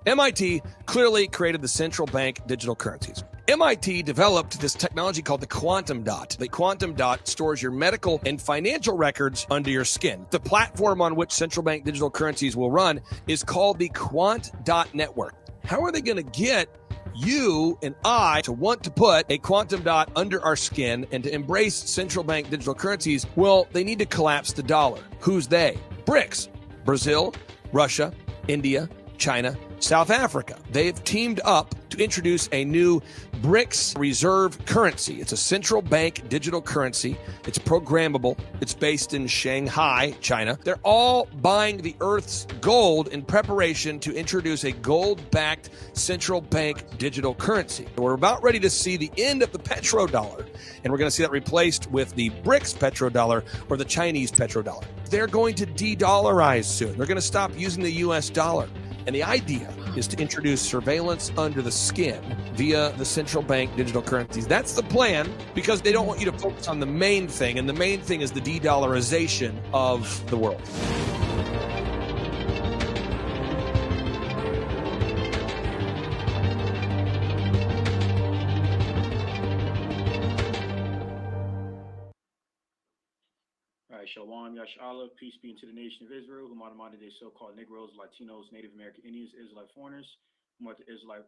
MIT clearly created the central bank digital currencies. MIT developed this technology called the quantum dot. The quantum dot stores your medical and financial records under your skin. The platform on which central bank digital currencies will run is called the Quant Dot Network. How are they going to get you and I to want to put a quantum dot under our skin and to embrace central bank digital currencies? Well, they need to collapse the dollar. Who's they? BRICS. Brazil, Russia, India, China, South Africa. They've teamed up to introduce a new BRICS reserve currency. It's a central bank digital currency. It's programmable. It's based in Shanghai, China. They're all buying the Earth's gold in preparation to introduce a gold-backed central bank digital currency. We're about ready to see the end of the petrodollar, and we're going to see that replaced with the BRICS petrodollar or the Chinese petrodollar. They're going to de-dollarize soon. They're going to stop using the U.S. dollar. And the idea is to introduce surveillance under the skin via the central bank digital currencies. That's the plan, because they don't want you to focus on the main thing, and the main thing is the de-dollarization of the world. All right, Shalom, Yashala, peace be unto the nation of Israel, whom are the modern day so-called Negroes, Latinos, Native American Indians, Israelite foreigners, whom are the Israelite,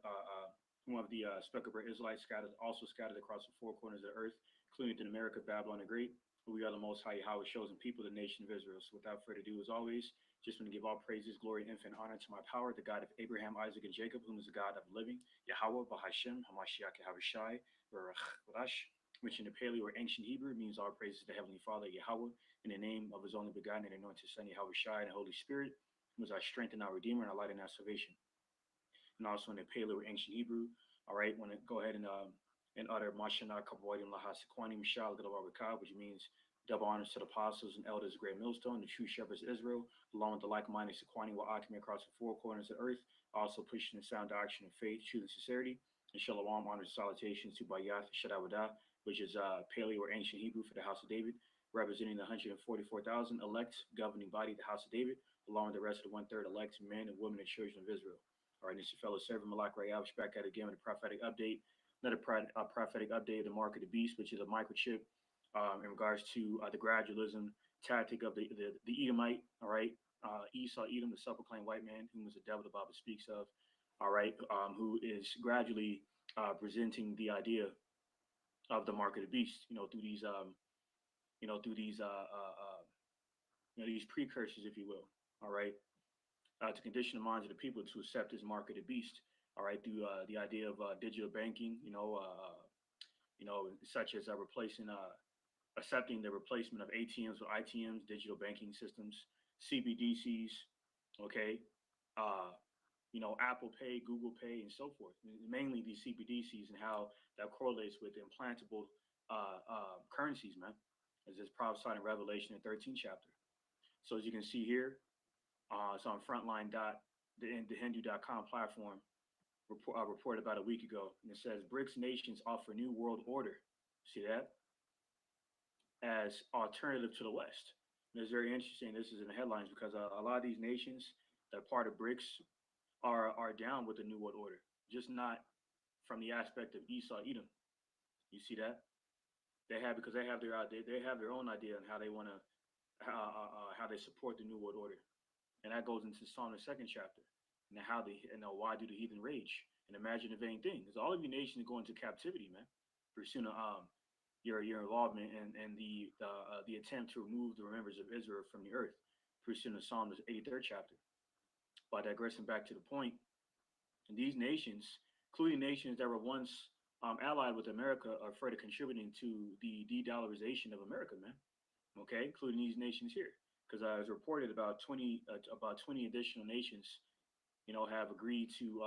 speckled Israelites also scattered across the four corners of the earth, including in America, Babylon the Great, who we are the Most High Yahweh chosen people, the nation of Israel. So without further ado, as always, just want to give all praises, glory, and infinite honor to my power, the God of Abraham, Isaac, and Jacob, whom is the God of living, Yahweh, Bahashem, Hamashiach, Yahushai, Baruch, Barash, which in the Paleo or ancient Hebrew means all praises to the Heavenly Father, Yahweh, in the name of his only begotten and anointed Son, Yahweh Shai, and the Holy Spirit, who is our strength and our Redeemer and our light and our salvation. And also in the Paleo or ancient Hebrew, all right, want to go ahead and utter Mashana Kaboidim Laha Sequanim Shal Gilawabakab, which means double honors to the apostles and elders of Great Millstone, the true shepherds of Israel, along with the like-minded Sequanim will occupy across the four corners of the earth, also pushing the sound doctrine of faith, truth, and sincerity. And Shalom honors and salutations to Bayath Shadawadah, which is Paleo or ancient Hebrew for the house of David, representing the 144,000 elect governing body, the house of David, along with the rest of the one-third elect men and women and children of Israel. All right, this is your fellow servant Malak Rayav back at again with a prophetic update. Another prophetic update of the mark of the beast, which is a microchip in regards to the gradualism tactic of the Edomite. All right, Esau Edom, the self-proclaimed white man, whom was the devil the Bible speaks of. All right, who is gradually presenting the idea of the mark of the beast. Through these these precursors, if you will. All right, to condition the minds of the people to accept this mark of the beast. All right, through the idea of digital banking, such as accepting the replacement of ATMs with ITMs, digital banking systems, CBDCs, okay, Apple Pay, Google Pay, and so forth. Mainly these CBDCs and how that correlates with the implantable currencies, man, as is prophesied in Revelation in 13th chapter. So as you can see here, it's on Frontline the Hindu.com platform reported about a week ago, and it says BRICS nations offer new world order. See that? As alternative to the West. And it's very interesting. This is in the headlines because a lot of these nations that are part of BRICS are down with the new world order, just not from the aspect of Esau Edom. You see that? They have because they have their own idea on how they want to how they support the new world order. And that goes into Psalm the second chapter, and why do the heathen rage and imagine a vain thing? Because all of you nations go into captivity, man. Pursuing your involvement and the attempt to remove the remembrance of Israel from the earth. Pursuing the Psalm the 83rd chapter. By digressing back to the point, these nations, including nations that were once allied with America, are further contributing to the de-dollarization of America, man. Okay, including these nations here. Because it was reported about 20 additional nations, have agreed to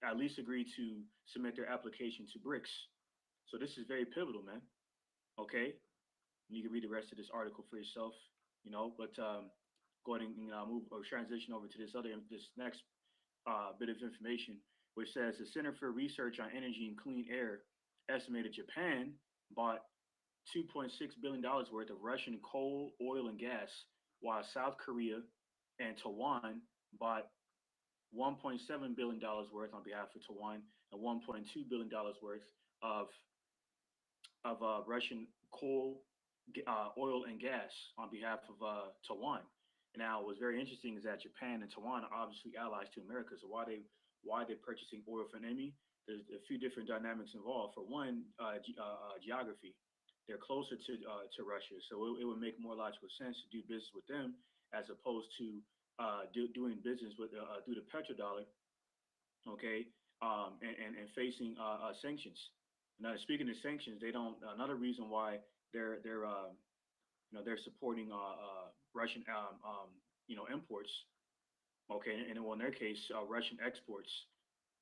at least agree to submit their application to BRICS. So this is very pivotal, man. Okay, you can read the rest of this article for yourself, But go ahead and move or transition over to this next bit of information, which says the Center for Research on Energy and Clean Air estimated Japan bought $2.6 billion worth of Russian coal, oil, and gas, while South Korea and Taiwan bought $1.7 billion worth on behalf of Taiwan, and $1.2 billion worth of Russian coal, oil, and gas on behalf of Taiwan. Now, what's very interesting is that Japan and Taiwan are obviously allies to America. So why they're purchasing oil from enemy? There's a few different dynamics involved. For one, geography. They're closer to Russia, so it would make more logical sense to do business with them as opposed to doing business with through the petrodollar, okay, and facing sanctions. Now, speaking of sanctions, they don't. Another reason why they're they're supporting Russian imports, okay, and well, in their case, Russian exports,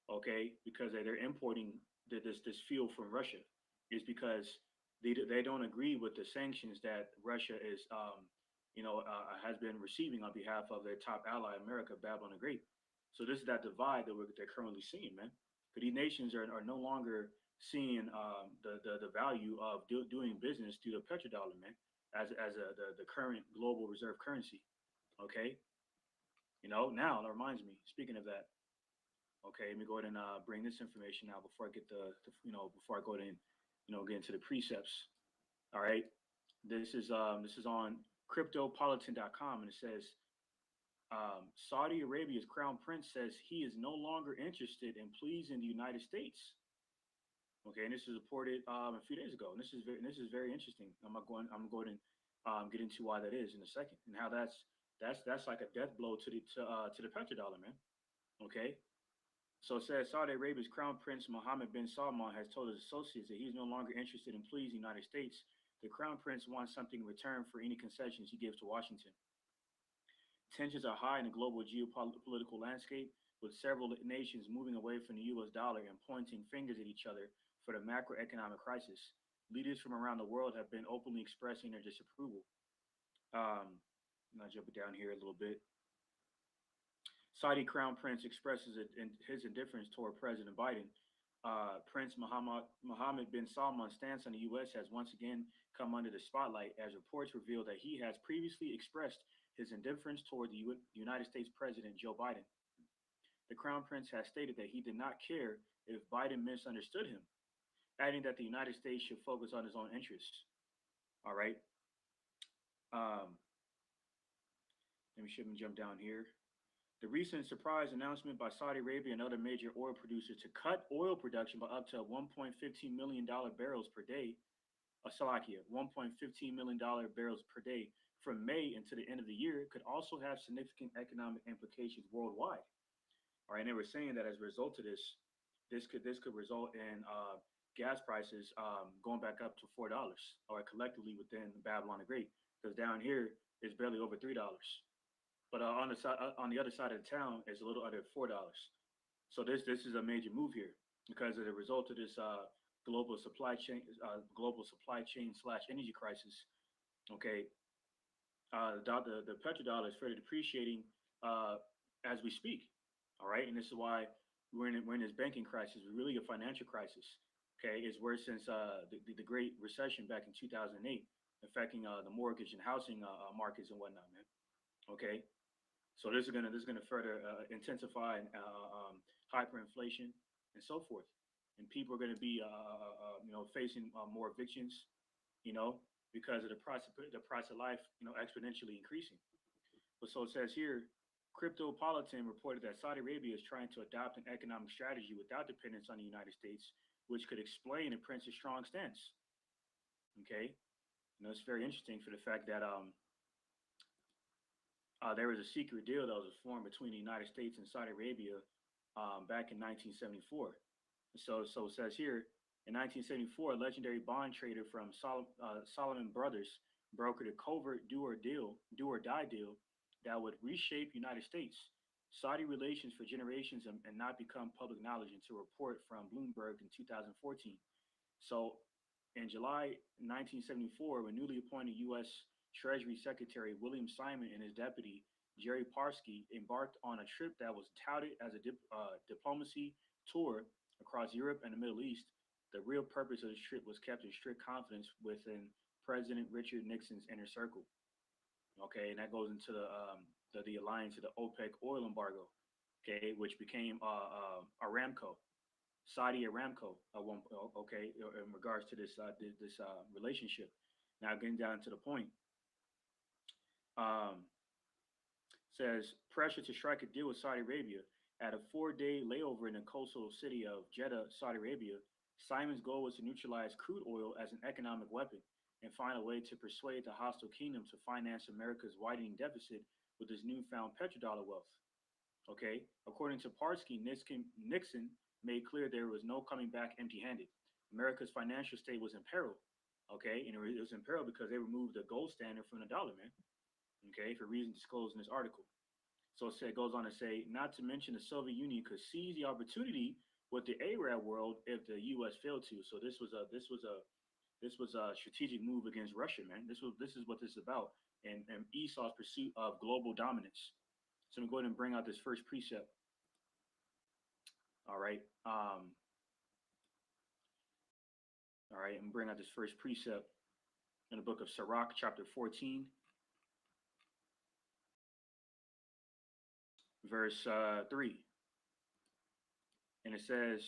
okay, because they're importing this fuel from Russia, is because they don't agree with the sanctions that Russia is has been receiving on behalf of their top ally America, Babylon the Great. So this is that divide that they're currently seeing, man. Because these nations are no longer seeing the value of doing business through the petrodollar, man, as the current global reserve currency. Okay, now that reminds me. Speaking of that, okay, let me go ahead and bring this information now before I get before I go ahead and get into the precepts. All right, this is on cryptopolitan.com, and it says Saudi Arabia's crown prince says he is no longer interested in pleasing the United States. Okay, and this was reported a few days ago, and this is very interesting. I'm going to get into why that is in a second, and how that's like a death blow to the petrodollar, man. Okay, so it says Saudi Arabia's Crown Prince Mohammed bin Salman has told his associates that he's no longer interested in pleasing the United States. The Crown Prince wants something in return for any concessions he gives to Washington. Tensions are high in the global geopolitical landscape, with several nations moving away from the US dollar and pointing fingers at each other for the macroeconomic crisis. Leaders from around the world have been openly expressing their disapproval. I'm not jumping down here a little bit. Saudi Crown Prince expresses his indifference toward President Biden. Prince Mohammed bin Salman's stance on the U.S. has once again come under the spotlight as reports reveal that he has previously expressed his indifference toward the United States President Joe Biden. The Crown Prince has stated that he did not care if Biden misunderstood him, adding that the United States should focus on his own interests. All right. Let me jump down here. The recent surprise announcement by Saudi Arabia and other major oil producers to cut oil production by up to $1.15 million barrels per day, Salakia, $1.15 million barrels per day from May until the end of the year could also have significant economic implications worldwide. All right, and they were saying that as a result of this could result in gas prices going back up to $4, or collectively within Babylon the Great, because down here it's barely over $3. But on the other side of the town, it's a little under $4. So this is a major move here because of the result of this global supply chain slash energy crisis. Okay, the petrodollar is further depreciating as we speak. All right, and this is why we're in this banking crisis. We're really a financial crisis. Okay, it's worse since the Great Recession back in 2008, affecting the mortgage and housing markets and whatnot, man. Okay. So this is gonna further intensify hyperinflation and so forth, and people are gonna be facing more evictions, because of the price of life exponentially increasing. But so it says here, Cryptopolitan reported that Saudi Arabia is trying to adopt an economic strategy without dependence on the United States, which could explain the prince's strong stance. Okay, it's very interesting for the fact that there was a secret deal that was formed between the United States and Saudi Arabia back in 1974. So it says here, in 1974, a legendary bond trader from Solomon Brothers brokered a covert do or die deal that would reshape United States Saudi relations for generations and not become public knowledge until a report from Bloomberg in 2014. So in July 1974, when newly appointed U.S. Treasury Secretary William Simon and his deputy Jerry Parsky embarked on a trip that was touted as a diplomacy tour across Europe and the Middle East, the real purpose of this trip was kept in strict confidence within President Richard Nixon's inner circle. Okay, and that goes into the alliance of the OPEC oil embargo. okay, which became Aramco, Saudi Aramco at one, okay, in regards to this relationship. Now getting down to the point, um, says pressure to strike a deal with Saudi Arabia at a 4-day layover in the coastal city of Jeddah, Saudi Arabia. Simon's goal was to neutralize crude oil as an economic weapon and find a way to persuade the hostile kingdom to finance America's widening deficit with its newfound petrodollar wealth. Okay, according to Parsky, Nixon made clear there was no coming back empty-handed. America's financial state was in peril. Okay, and it was in peril because they removed the gold standard from the dollar, man. Okay, for reasons disclosed in this article. So it goes on to say, not to mention the Soviet Union could seize the opportunity with the Arab world if the U.S. failed to. So this was a strategic move against Russia, man. This is what this is about, and Esau's pursuit of global dominance. So I'm going to go ahead and bring out this first precept. All right. All right. I'm bring out this first precept in the book of Sirach, chapter 14, verse 3. And it says,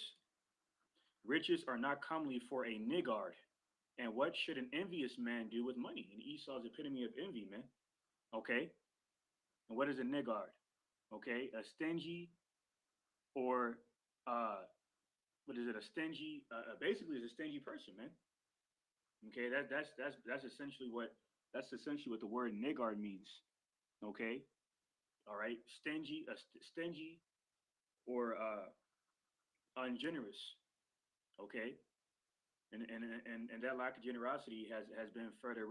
riches are not comely for a niggard. And what should an envious man do with money? And Esau's epitome of envy, man. Okay. And what is a niggard? Okay. A stingy or what is it? A stingy, basically, is a stingy person, man. Okay. That's essentially what the word niggard means. Okay. All right. Stingy, stingy or ungenerous. Okay. And that lack of generosity has further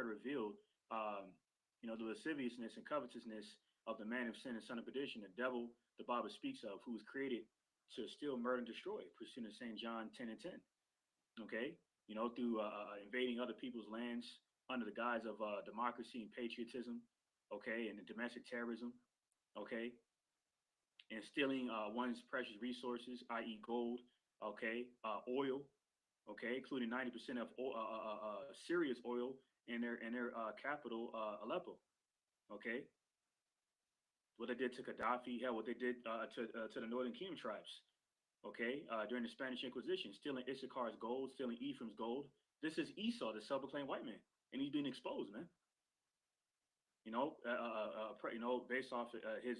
revealed the lasciviousness and covetousness of the man of sin and son of perdition, the devil the Bible speaks of, who was created to steal, murder, and destroy, pursuing St. John 10 and 10. Okay, through invading other people's lands under the guise of democracy and patriotism. Okay, and domestic terrorism. Okay, and stealing one's precious resources, i.e., gold. Okay, oil, okay, including 90% of Syria's oil in their capital, Aleppo. Okay, what they did to Gaddafi, hell, what they did to the Northern Kingdom tribes. Okay, during the Spanish Inquisition, stealing Issachar's gold, stealing Ephraim's gold. This is Esau, the self-proclaimed white man, and he's being exposed, man. Based off his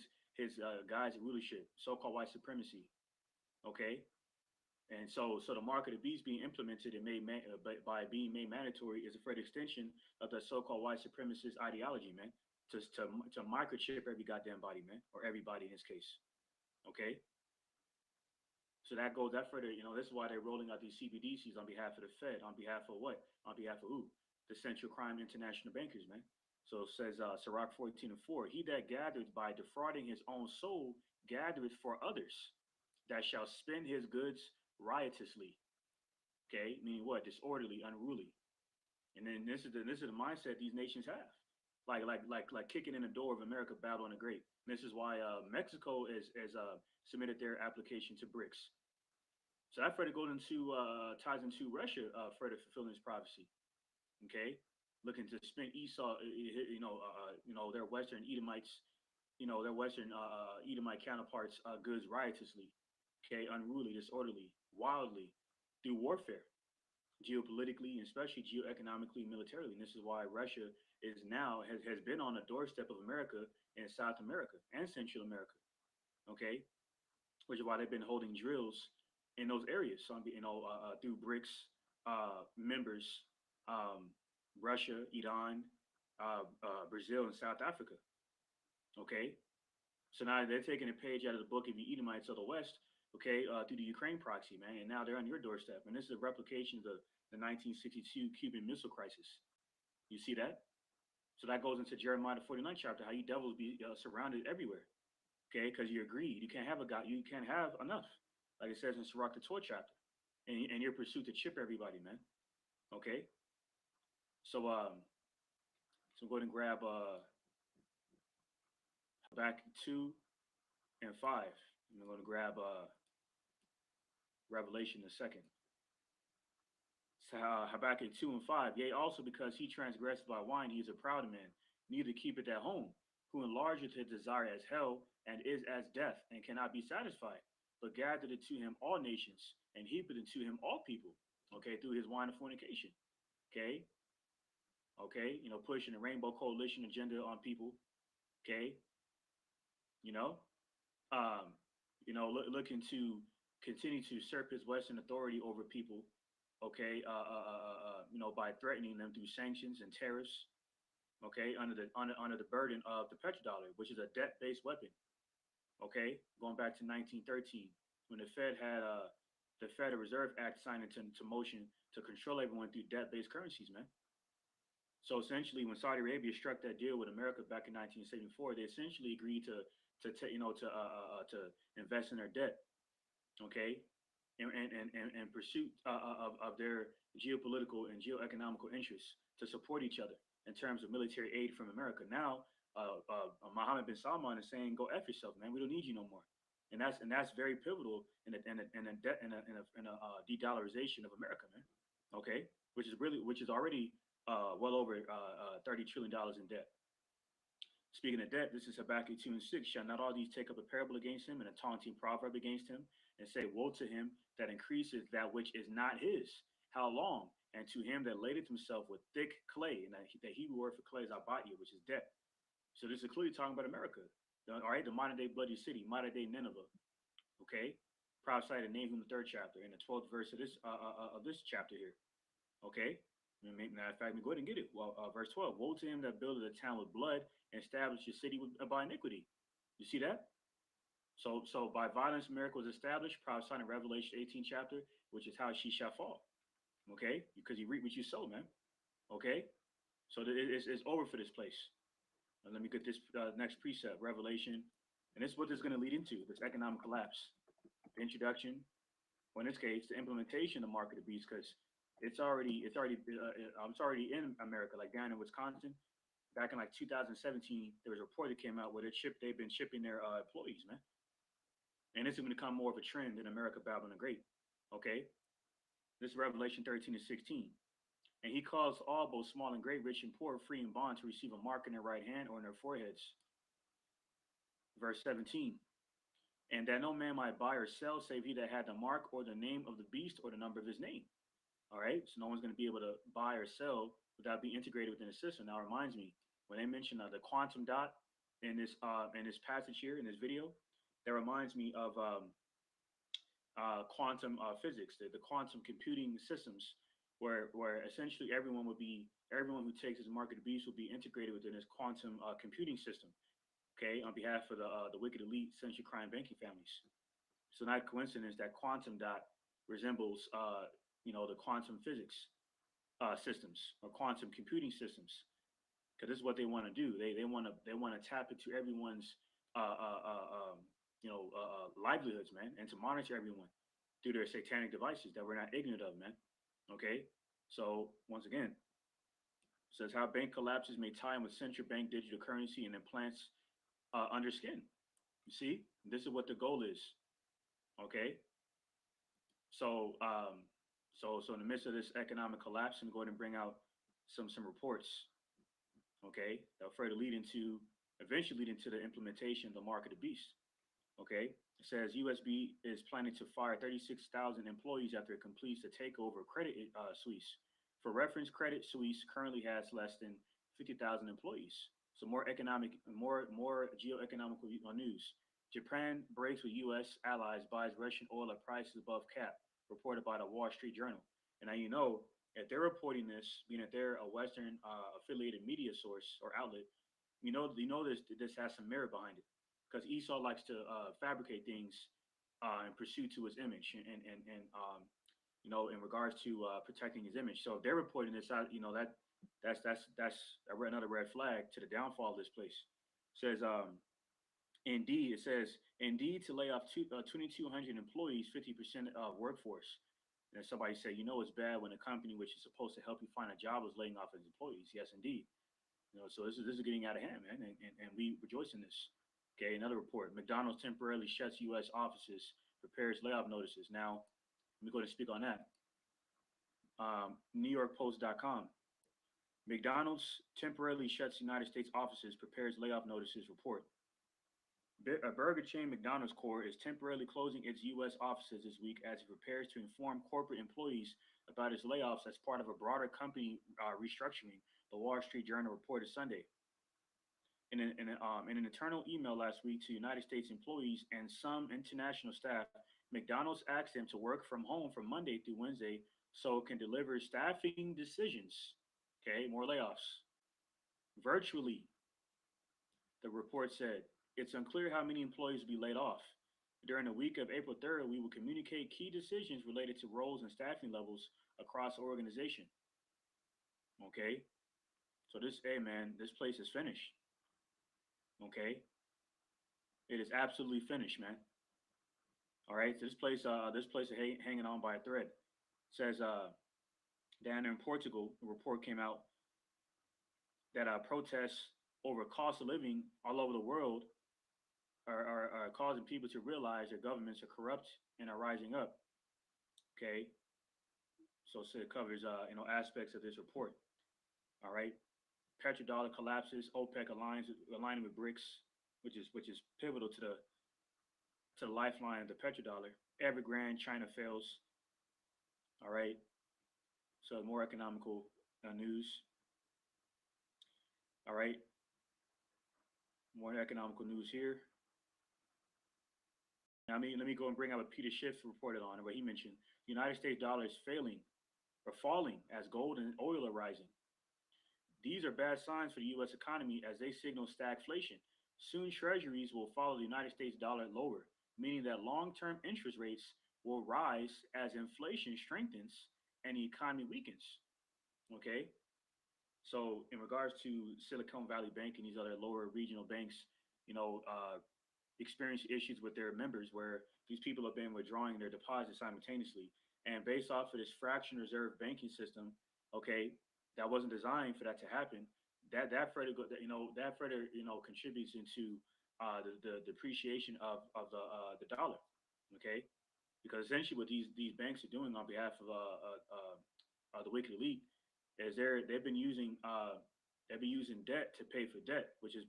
guise of rulership, so-called white supremacy. Okay, and so the mark of the beast being implemented and by being made mandatory is a further extension of the so-called white supremacist ideology, man. To microchip every goddamn body, man, or everybody in this case. Okay. So that further, this is why they're rolling out these CBDCs on behalf of the Fed. On behalf of what? On behalf of who? The Central Crime International Bankers, man. So it says Sirach 14 and 4. He that gathereth by defrauding his own soul gathereth for others, that shall spend his goods riotously. Okay, meaning what? Disorderly, unruly. And then this is the mindset these nations have. Like kicking in the door of America, battling the great. And this is why Mexico is submitted their application to BRICS. So that further goes into ties into Russia further fulfilling this prophecy. Okay, looking to spend Esau, their Western Edomites, their Western Edomite counterparts' goods riotously. Okay, unruly, disorderly, wildly, through warfare, geopolitically, and especially geoeconomically, militarily. And this is why Russia has been on the doorstep of America and South America and Central America. Okay, which is why they've been holding drills in those areas. So through BRICS members, Russia, Iran, Brazil, and South Africa. Okay, so now they're taking a page out of the book of the Edomites of the West. Okay, through the Ukraine proxy, man, and now they're on your doorstep. And this is a replication of the 1962 Cuban Missile Crisis. You see that? So that goes into Jeremiah the 49th chapter, how you devils be surrounded everywhere. Okay, because you're greed. You can't have a God. You can't have enough, like it says in Sirach the 12th chapter, and your pursuit to chip everybody, man. Okay. So go ahead and grab Habakkuk 2 and 5. And I'm going to grab Revelation the second. So Habakkuk 2 and 5. Yea, also because he transgressed by wine, he is a proud man, neither keepeth at home. who enlargeth his desire as hell, and is as death, and cannot be satisfied, but gathered into him all nations, and heaped into him all people, okay, through his wine of fornication, okay, okay, pushing the rainbow coalition agenda on people, okay, you know, um, looking to continue to usurp his Western authority over people, okay, by threatening them through sanctions and tariffs, okay, under the burden of the petrodollar, which is a debt-based weapon, okay, going back to 1913 when the Federal Reserve Act signed into motion to control everyone through debt-based currencies, man. So essentially, when Saudi Arabia struck that deal with America back in 1974, they essentially agreed to invest in their debt, okay, and pursuit of their geopolitical and geoeconomical interests to support each other in terms of military aid from America. Now, Mohammed bin Salman is saying, "Go f yourself, man. We don't need you no more," and that's very pivotal in a de-dollarization of America, man. Okay, which is already well over $30 trillion in debt. Speaking of debt, this is Habakkuk 2 and 6. Shall not all these take up a parable against him and a taunting proverb against him, and say, woe to him that increases that which is not his? How long? And to him that ladeth himself with thick clay, and the Hebrew word for clay is abatia, which is debt. So this is clearly talking about America, all right, the modern day bloody city, modern day Nineveh, okay? Prophesied in Nahum the third chapter, in the 12th verse of this chapter here, okay? Matter of fact, let me go ahead and get it. Well, verse 12: woe to him that buildeth a town with blood, and established a city by iniquity. You see that? So by violence, miracle is established, prophesied in Revelation 18 chapter, which is how she shall fall. Okay, because you reap what you sow, man. Okay, so it's over for this place. Now, let me get this next precept, Revelation, and this is what this is going to lead into: this economic collapse. The introduction, or in this case, the implementation of market of beast, because it's already in America, like down in Wisconsin. Back in like 2017, there was a report that came out where they've been shipping their employees, man. And this is going to become more of a trend in America, Babylon the Great. Okay, this is Revelation 13 to 16. And he calls all, both small and great, rich and poor, free and bond, to receive a mark in their right hand or in their foreheads. Verse 17. And that no man might buy or sell, save he that had the mark or the name of the beast or the number of his name. All right, so no one's going to be able to buy or sell without being integrated within the system. Now, it reminds me when they mention the quantum dot in this passage here in this video, that reminds me of quantum physics, the quantum computing systems, where essentially everyone who takes this mark of the beast will be integrated within this quantum computing system. Okay, on behalf of the wicked elite, century crime banking families. So not a coincidence that quantum dot resembles the quantum physics systems or quantum computing systems, because this is what they want to do. They want to tap into everyone's livelihoods, man, and to monitor everyone through their satanic devices that we're not ignorant of, man. Okay, so once again, says how bank collapses may tie in with central bank digital currency and implants under skin. You see, this is what the goal is. Okay, so so in the midst of this economic collapse, I'm going to bring out some reports. Okay, that will eventually lead into the implementation of the mark of the beast. Okay, it says USB is planning to fire 36,000 employees after it completes the takeover of Credit Suisse. For reference, Credit Suisse currently has less than 50,000 employees. So more geoeconomical news. Japan breaks with U.S. allies, buys Russian oil at prices above cap, reported by the Wall Street Journal. And now if they're reporting this, being that they're a Western affiliated media source or outlet, this has some merit behind it, because Esau likes to fabricate things in pursuit to his image, and in regards to protecting his image. So if they're reporting this out, that's another red flag to the downfall of this place. It says Indeed, it says Indeed to lay off 2,200 employees, 50% of workforce. And somebody say, it's bad when a company which is supposed to help you find a job is laying off its employees. Yes, indeed. So this is getting out of hand, man, and we rejoice in this. Okay, another report: McDonald's temporarily shuts U.S. offices, prepares layoff notices. Now, let me go and speak on that. NewYorkPost.com. McDonald's temporarily shuts United States offices, prepares layoff notices, report. A burger chain, McDonald's Corp, is temporarily closing its U.S. offices this week as it prepares to inform corporate employees about its layoffs as part of a broader company restructuring, the Wall Street Journal reported Sunday. In an internal email last week to United States employees and some international staff, McDonald's asked them to work from home from Monday through Wednesday so it can deliver staffing decisions. Okay, more layoffs. Virtually, the report said. It's unclear how many employees will be laid off. During the week of April 3rd, we will communicate key decisions related to roles and staffing levels across the organization. Okay, so hey man, this place is finished. Okay, it is absolutely finished, man. All right, so this place is hanging on by a thread. It says down in Portugal, a report came out that protests over cost of living all over the world are causing people to realize their governments are corrupt and are rising up. Okay, so it covers aspects of this report. All right, petrodollar collapses, OPEC aligning with BRICS, which is pivotal to the lifeline of the petrodollar. Evergrande, China fails. All right, so more economical news. All right, more economical news here. Now, let me go and bring up what Peter Schiff reported on, what he mentioned. The United States dollar is failing or falling as gold and oil are rising. These are bad signs for the U.S. economy as they signal stagflation. Soon, treasuries will follow the United States dollar lower, meaning that long-term interest rates will rise as inflation strengthens and the economy weakens. Okay, so in regards to Silicon Valley Bank and these other lower regional banks, you know, experience issues with their members where these people have been withdrawing their deposits simultaneously. And based off of this fractional reserve banking system, okay, that wasn't designed for that to happen. That further, contributes into the depreciation of the dollar. Okay, because essentially what these banks are doing on behalf of the wicked elite is they've been using debt to pay for debt, which is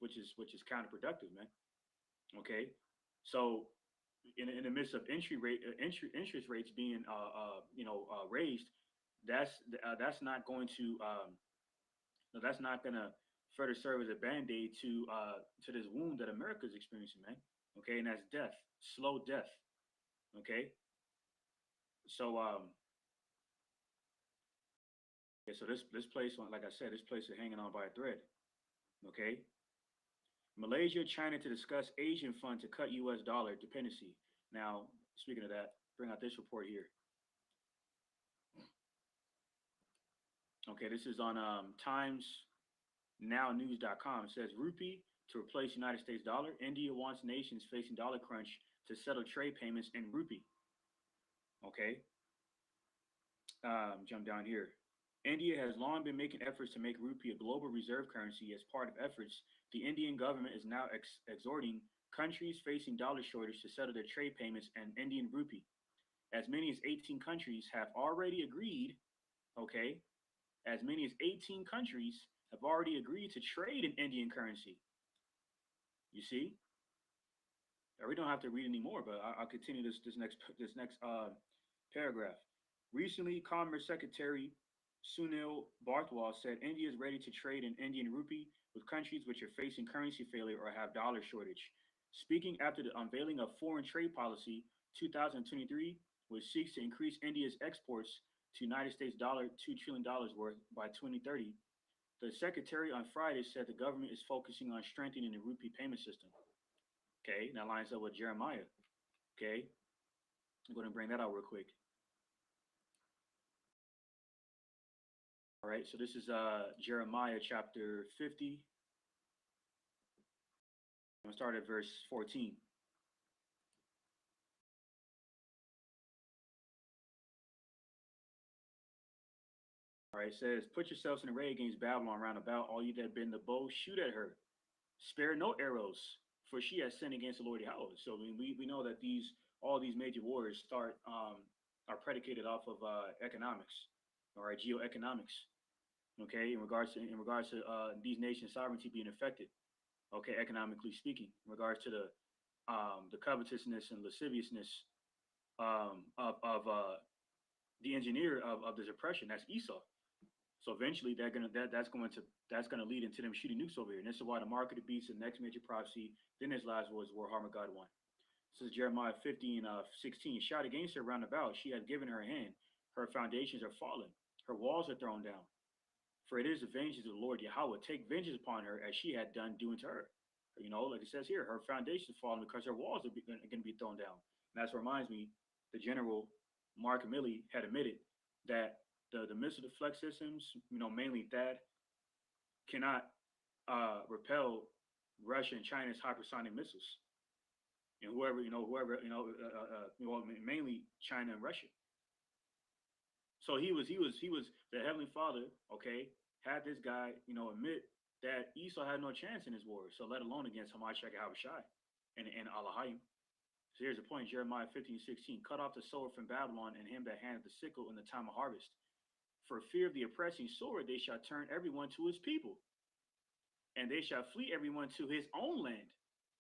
counterproductive, man. Okay, so in the midst of interest rates being raised, that's not going to that's not going to further serve as a band-aid to this wound that America's experiencing, man. Okay, and that's death, slow death. Okay, so yeah, so this place, like I said, this place is hanging on by a thread. Okay, Malaysia, China to discuss Asian fund to cut U.S. dollar dependency. Now, speaking of that, bring out this report here. Okay, this is on timesnownews.com. It says rupee to replace United States dollar. India wants nations facing dollar crunch to settle trade payments in rupee. Okay, jump down here. India has long been making efforts to make rupee a global reserve currency. As part of efforts, the Indian government is now exhorting countries facing dollar shortage to settle their trade payments in Indian rupee. As many as 18 countries have already agreed, okay, as many as 18 countries have already agreed to trade in Indian currency. You see? We don't have to read anymore, but I'll continue this next paragraph. Recently, Commerce Secretary Sunil Bartwal said India is ready to trade in Indian rupee with countries which are facing currency failure or have dollar shortage. Speaking after the unveiling of Foreign Trade Policy 2023, which seeks to increase India's exports to United States $2 trillion worth by 2030, the secretary on Friday said the government is focusing on strengthening the rupee payment system. Okay, that lines up with Jeremiah. Okay, I'm going to bring that out real quick. All right, so this is Jeremiah chapter 50. I'm going to start at verse 14. All right, it says, put yourselves in array against Babylon round about, all you that bend the bow, shoot at her. Spare no arrows, for she has sinned against the Lord Yahweh. So we know that all these major wars are predicated off of economics, all right, geoeconomics. Okay, in regards to these nations' sovereignty being affected. Okay, economically speaking, in regards to the covetousness and lasciviousness of the engineer of this oppression. That's Esau. So eventually, that's gonna lead into them shooting nukes over here, and this is why the mark of the beast, the next major prophecy, then his last words were Harmagad one. This is Jeremiah 15, 16. Shout against her round about. She hath given her hand. Her foundations are fallen. Her walls are thrown down. For it is the vengeance of the Lord Yahweh. Take vengeance upon her as she had done doing to her. You know, like it says here, her foundations fallen because her walls are going to be thrown down. And that reminds me, the general Mark Milley had admitted that the missile deflect systems, you know, mainly THAAD, cannot repel Russia and China's hypersonic missiles. And mainly China and Russia. So he was the Heavenly Father, okay, had this guy, you know, admit that Esau had no chance in his war, so let alone against Hamashiach and Habashai and Alahayim. So here's the point, Jeremiah 15:16. Cut off the sword from Babylon and him that handleth the sickle in the time of harvest. For fear of the oppressing sword, they shall turn everyone to his people, and they shall flee everyone to his own land.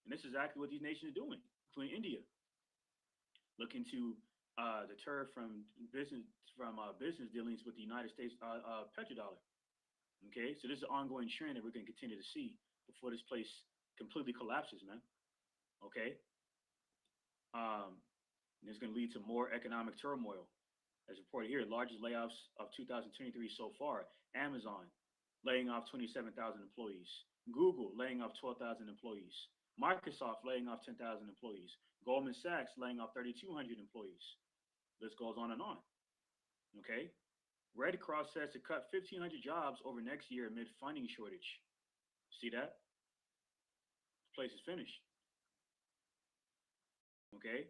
And this is exactly what these nations are doing, including India, looking to deter from business dealings with the United States petrodollar. Okay, so this is an ongoing trend that we're going to continue to see before this place completely collapses, man. Okay, and it's going to lead to more economic turmoil. As reported here, largest layoffs of 2023 so far. Amazon laying off 27,000 employees. Google laying off 12,000 employees. Microsoft laying off 10,000 employees. Goldman Sachs laying off 3,200 employees. This goes on and on. Okay. Red Cross says to cut 1,500 jobs over next year amid funding shortage. See that? This place is finished. Okay.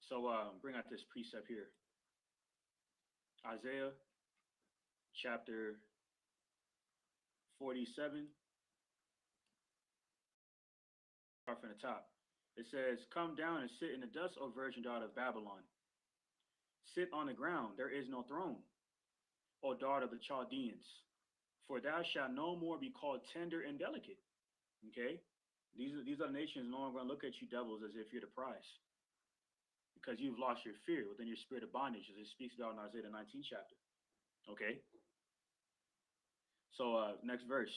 So bring out this precept here. Isaiah chapter 47. Start from the top. It says, "Come down and sit in the dust, O virgin daughter of Babylon. Sit on the ground, there is no throne, O daughter of the Chaldeans. For thou shalt no more be called tender and delicate." Okay? These other nations no longer going to look at you devils as if you're the prize, because you've lost your fear within your spirit of bondage, as it speaks about in Isaiah the 19th chapter. Okay? So next verse.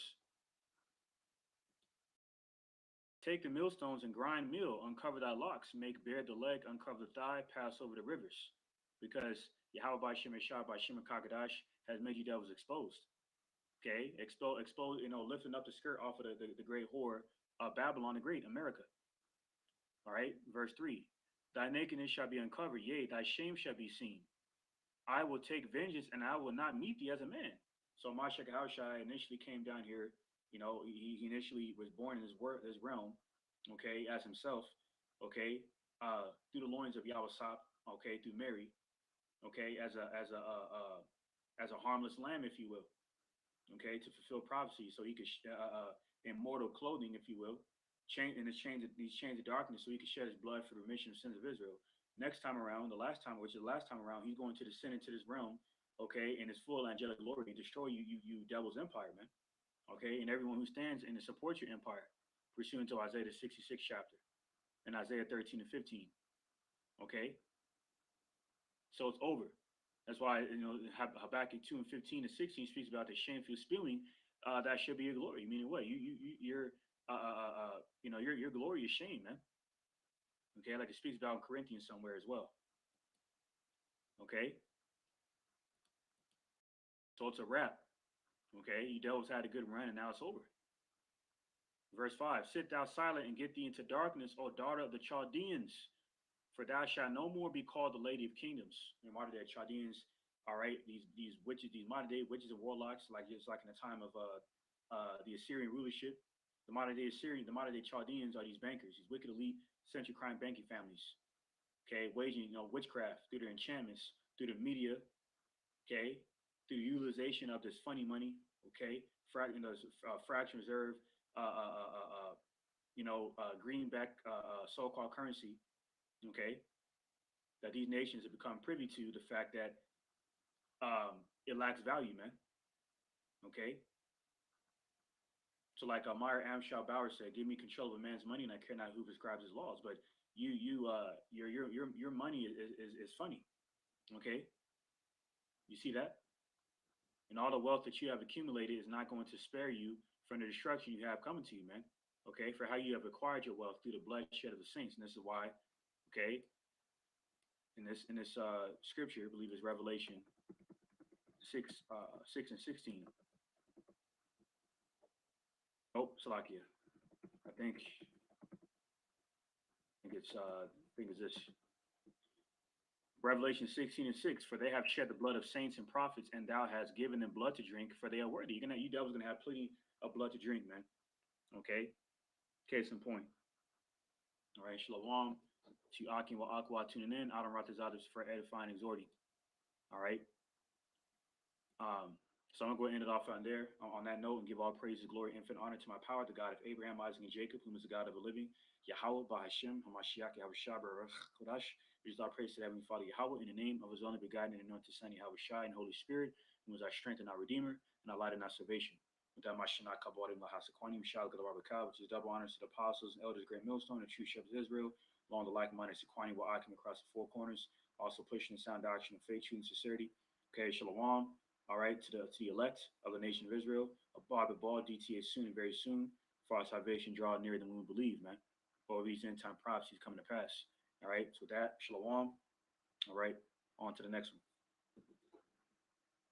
Take the millstones and grind meal, uncover thy locks, make bare the leg, uncover the thigh, pass over the rivers. Because Yahweh by Shem Shah by Shem Kakadash has made you devils exposed. Okay? Expose, you know, lifting up the skirt off of the great whore of Babylon the Great, America. All right? Verse 3. Thy nakedness shall be uncovered, yea, thy shame shall be seen. I will take vengeance, and I will not meet thee as a man. So Mashiach Haushai initially came down here. You know, he initially was born in this realm, okay, as himself, okay, through the loins of Yahweh, okay, through Mary, okay, as a harmless lamb, if you will, okay, to fulfill prophecy, so he could in mortal clothing, if you will, these chains of darkness, so he could shed his blood for the remission of sins of Israel. Next time around, the last time around, he's going to descend into this realm, okay, in his full angelic glory and destroy you devil's empire, man. Okay, and everyone who stands and supports your empire, pursuant to Isaiah the 66th chapter and Isaiah 13 and 15. Okay, so it's over. That's why, you know, Habakkuk 2 and 15 and 16 speaks about the shameful spewing that should be your glory. Meaning what? Your your glory is shame, man. Okay, like it speaks about in Corinthians somewhere as well. Okay, so it's a wrap. Okay, you devils had a good run, and now it's over. Verse 5, sit thou silent and get thee into darkness, O daughter of the Chaldeans, for thou shalt no more be called the lady of kingdoms. And modern day Chaldeans, all right, these witches, these modern day witches and warlocks, like just like in the time of the Assyrian rulership. The modern day Chaldeans are these bankers, these wicked elite central crime banking families. Okay, waging, you know, witchcraft through their enchantments, through the media, okay, through utilization of this funny money, okay, fraction reserve, greenback so-called currency, okay, that these nations have become privy to the fact that it lacks value, man. Okay. So like Meyer Amschel Bauer said, give me control of a man's money and I care not who prescribes his laws. But your money is funny. Okay. You see that? And all the wealth that you have accumulated is not going to spare you from the destruction you have coming to you, man. Okay, for how you have acquired your wealth through the bloodshed of the saints, and this is why, okay, in this scripture, I believe it's Revelation 6:6 and 16. Nope, Salakia. I think it's this Revelation 16:6. For they have shed the blood of saints and prophets, and thou hast given them blood to drink, for they are worthy. You devils gonna have plenty of blood to drink, man. Okay, case in point. All right, Shalom to Akim wa Aqua tuning in. Adam Ratazadas for edifying, exhorting. All right. So I'm gonna go ahead and end it off on there on that note and give all praise, glory, infinite honor to my power, the God of Abraham, Isaac, and Jacob, whom is the God of the living, Yahweh, Bahashim, Hamashiach, Yahweh Shabar, Kodash. We just all praise to the Heavenly Father Yahweh in the name of His only begotten and anointed Son, Yahweh Shai, and Holy Spirit, who is our strength and our Redeemer, and our light and our salvation. With that, Mashiach Kabarim Lahasakwani, Mishal Gadarabaka, which is double honors to the apostles and elders, great millstone, and true shepherds of Israel, along the like-minded Sequani, Wa'akim across the four corners, also pushing the sound doctrine of faith, truth, and sincerity. Okay, Shalom. All right, to the elect of the nation of Israel, above the ball, DTA soon and very soon, for our salvation draw nearer than we believe, man. All these end time prophecies coming to pass. All right, so with that, Shalom. All right, on to the next one.